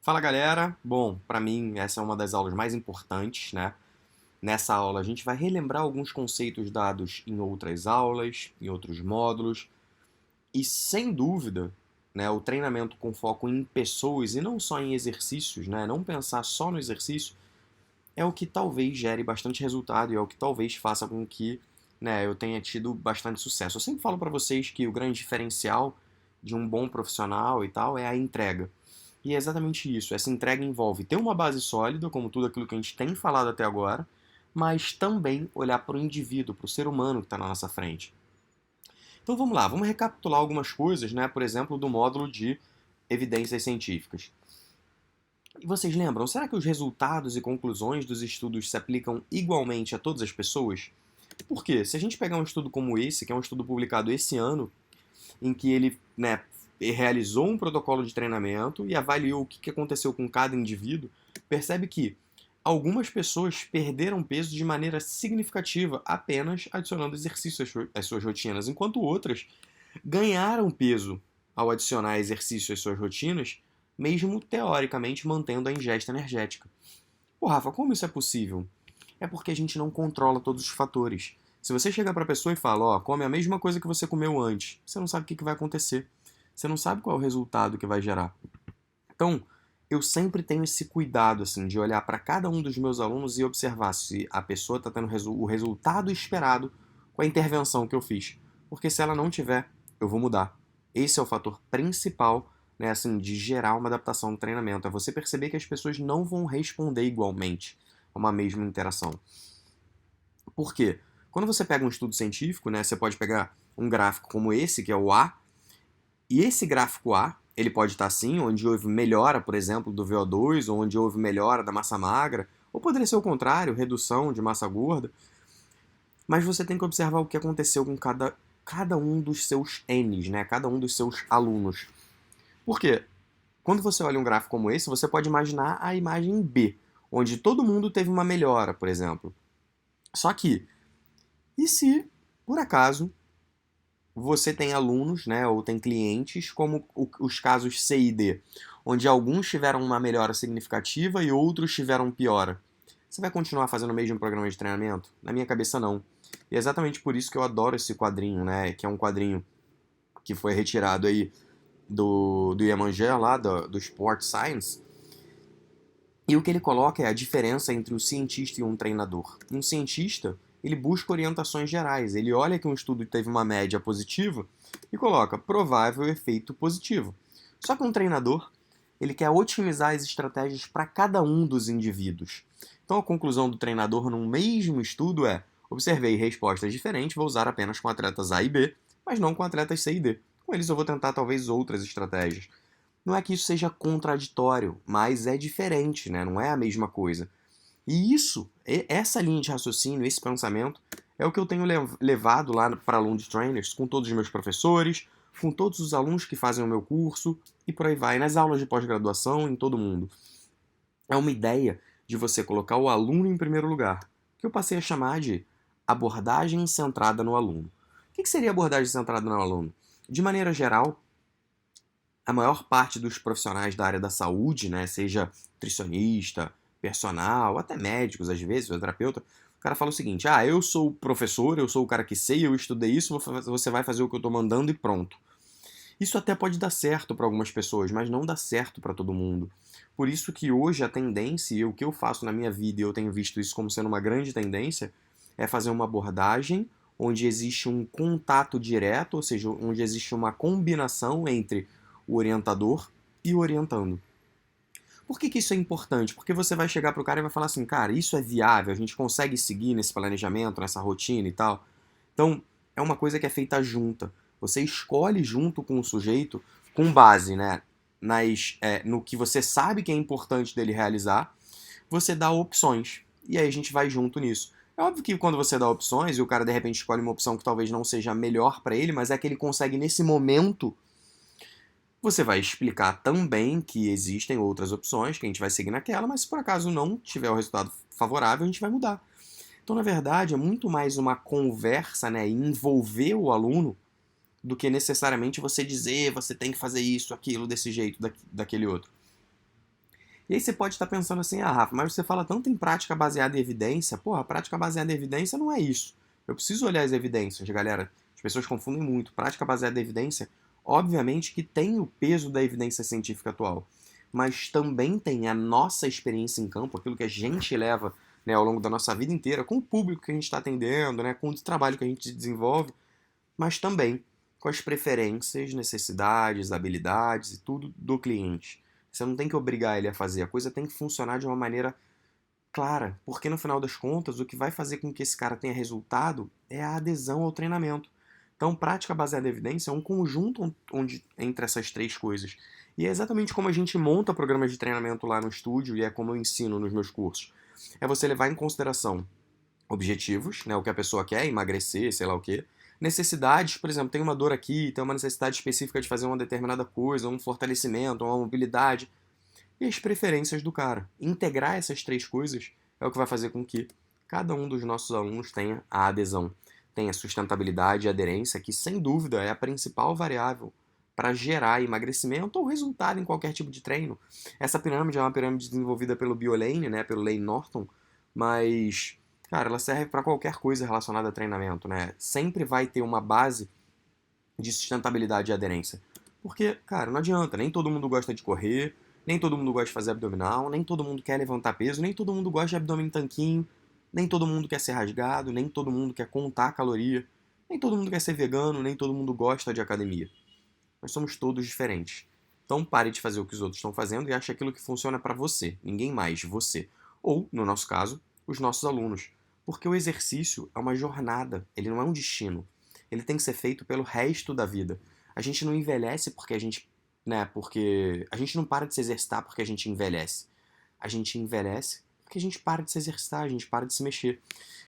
Fala galera, bom, para mim essa é uma das aulas mais importantes, né? Nessa aula a gente vai relembrar alguns conceitos dados em outras aulas, em outros módulos, e sem dúvida, né, o treinamento com foco em pessoas e não só em exercícios, né? Não pensar só no exercício é o que talvez gere bastante resultado e é o que talvez faça com que, né, eu tenha tido bastante sucesso. Eu sempre falo para vocês que o grande diferencial de um bom profissional e tal é a entrega. E é exatamente isso. Essa entrega envolve ter uma base sólida, como tudo aquilo que a gente tem falado até agora, mas também olhar para o indivíduo, para o ser humano que está na nossa frente. Então vamos lá, vamos recapitular algumas coisas, né? Por exemplo, do módulo de evidências científicas. E vocês lembram, será que os resultados e conclusões dos estudos se aplicam igualmente a todas as pessoas? Por quê? Se a gente pegar um estudo como esse, que é um estudo publicado esse ano, em que ele, né, realizou um protocolo de treinamento e avaliou o que aconteceu com cada indivíduo, percebe que algumas pessoas perderam peso de maneira significativa apenas adicionando exercício às suas rotinas, enquanto outras ganharam peso ao adicionar exercício às suas rotinas, mesmo teoricamente mantendo a ingesta energética. Pô, Rafa, como isso é possível? É porque a gente não controla todos os fatores. Se você chegar para a pessoa e fala, ó, come a mesma coisa que você comeu antes, você não sabe o que vai acontecer. Você não sabe qual é o resultado que vai gerar. Então, eu sempre tenho esse cuidado assim de olhar para cada um dos meus alunos e observar se a pessoa está tendo o resultado esperado com a intervenção que eu fiz. Porque se ela não tiver, eu vou mudar. Esse é o fator principal, né, assim, de gerar uma adaptação no treinamento. É você perceber que as pessoas não vão responder igualmente a uma mesma interação. Por quê? Quando você pega um estudo científico, né, você pode pegar um gráfico como esse, que é o A, e esse gráfico A, ele pode estar assim, onde houve melhora, por exemplo, do VO2, ou onde houve melhora da massa magra, ou poderia ser o contrário, redução de massa gorda, mas você tem que observar o que aconteceu com cada um dos seus N's, né? Cada um dos seus alunos. Por quê? Quando você olha um gráfico como esse, você pode imaginar a imagem B, onde todo mundo teve uma melhora, por exemplo. Só que, e se, por acaso, você tem alunos, né, ou tem clientes, como os casos C e D, onde alguns tiveram uma melhora significativa e outros tiveram piora? Você vai continuar fazendo o mesmo programa de treinamento? Na minha cabeça, não. E é exatamente por isso que eu adoro esse quadrinho, né, que é um quadrinho que foi retirado aí do Iemanjá, lá do Sport Science, e o que ele coloca é a diferença entre o cientista e um treinador. Um cientista, ele busca orientações gerais, ele olha que um estudo teve uma média positiva e coloca provável efeito positivo. Só que um treinador, ele quer otimizar as estratégias para cada um dos indivíduos. Então a conclusão do treinador num mesmo estudo é: observei respostas diferentes, vou usar apenas com atletas A e B, mas não com atletas C e D. Com eles eu vou tentar talvez outras estratégias. Não é que isso seja contraditório, mas é diferente, né? Não é a mesma coisa. E isso, essa linha de raciocínio, esse pensamento, é o que eu tenho levado lá para alunos trainers, com todos os meus professores, com todos os alunos que fazem o meu curso, e por aí vai, nas aulas de pós-graduação, em todo mundo. É uma ideia de você colocar o aluno em primeiro lugar, que eu passei a chamar de abordagem centrada no aluno. O que seria abordagem centrada no aluno? De maneira geral, a maior parte dos profissionais da área da saúde, né, seja nutricionista, personal, até médicos às vezes, fisioterapeuta, o cara fala o seguinte: ah, eu sou o professor, eu sou o cara que sei, eu estudei isso, você vai fazer o que eu estou mandando e pronto. Isso até pode dar certo para algumas pessoas, mas não dá certo para todo mundo. Por isso que hoje a tendência, e o que eu faço na minha vida, e eu tenho visto isso como sendo uma grande tendência, é fazer uma abordagem onde existe um contato direto, ou seja, onde existe uma combinação entre o orientador e o orientando. Por que isso é importante? Porque você vai chegar para o cara e vai falar assim, cara, isso é viável, a gente consegue seguir nesse planejamento, nessa rotina e tal. Então, é uma coisa que é feita junta. Você escolhe junto com o sujeito, com base, né, no que você sabe que é importante dele realizar, você dá opções. E aí a gente vai junto nisso. É óbvio que quando você dá opções e o cara de repente escolhe uma opção que talvez não seja a melhor para ele, mas é que ele consegue nesse momento, você vai explicar também que existem outras opções, que a gente vai seguir naquela, mas se por acaso não tiver o resultado favorável, a gente vai mudar. Então, na verdade, é muito mais uma conversa, né, e envolver o aluno do que necessariamente você dizer, você tem que fazer isso, aquilo, desse jeito, daquele outro. E aí você pode estar pensando assim, ah, Rafa, mas você fala tanto em prática baseada em evidência. Porra, prática baseada em evidência não é isso. Eu preciso olhar as evidências, galera. As pessoas confundem muito. Prática baseada em evidência, obviamente que tem o peso da evidência científica atual, mas também tem a nossa experiência em campo, aquilo que a gente leva, né, ao longo da nossa vida inteira, com o público que a gente está atendendo, né, com o trabalho que a gente desenvolve, mas também com as preferências, necessidades, habilidades e tudo do cliente. Você não tem que obrigar ele a fazer, a coisa tem que funcionar de uma maneira clara, porque no final das contas o que vai fazer com que esse cara tenha resultado é a adesão ao treinamento. Então, prática baseada em evidência é um conjunto onde, entre essas três coisas. E é exatamente como a gente monta programas de treinamento lá no estúdio e é como eu ensino nos meus cursos. É você levar em consideração objetivos, né, o que a pessoa quer, emagrecer, sei lá o quê. Necessidades, por exemplo, tem uma dor aqui, tem uma necessidade específica de fazer uma determinada coisa, um fortalecimento, uma mobilidade. E as preferências do cara. Integrar essas três coisas é o que vai fazer com que cada um dos nossos alunos tenha a adesão, tenha sustentabilidade e aderência, que sem dúvida é a principal variável para gerar emagrecimento ou resultado em qualquer tipo de treino. Essa pirâmide é uma pirâmide desenvolvida pelo BioLane, né, pelo Lane Norton, mas, cara, ela serve para qualquer coisa relacionada a treinamento, né? Sempre vai ter uma base de sustentabilidade e aderência. Porque, cara, não adianta, nem todo mundo gosta de correr, nem todo mundo gosta de fazer abdominal, nem todo mundo quer levantar peso, nem todo mundo gosta de abdômen tanquinho, nem todo mundo quer ser rasgado, nem todo mundo quer contar a caloria, nem todo mundo quer ser vegano, nem todo mundo gosta de academia. Nós somos todos diferentes. Então pare de fazer o que os outros estão fazendo e ache aquilo que funciona para você, ninguém mais, você. Ou, no nosso caso, os nossos alunos. Porque o exercício é uma jornada, ele não é um destino. Ele tem que ser feito pelo resto da vida. A gente não envelhece porque a gente, né, porque a gente não para de se exercitar porque a gente envelhece. A gente envelhece porque a gente para de se exercitar, a gente para de se mexer.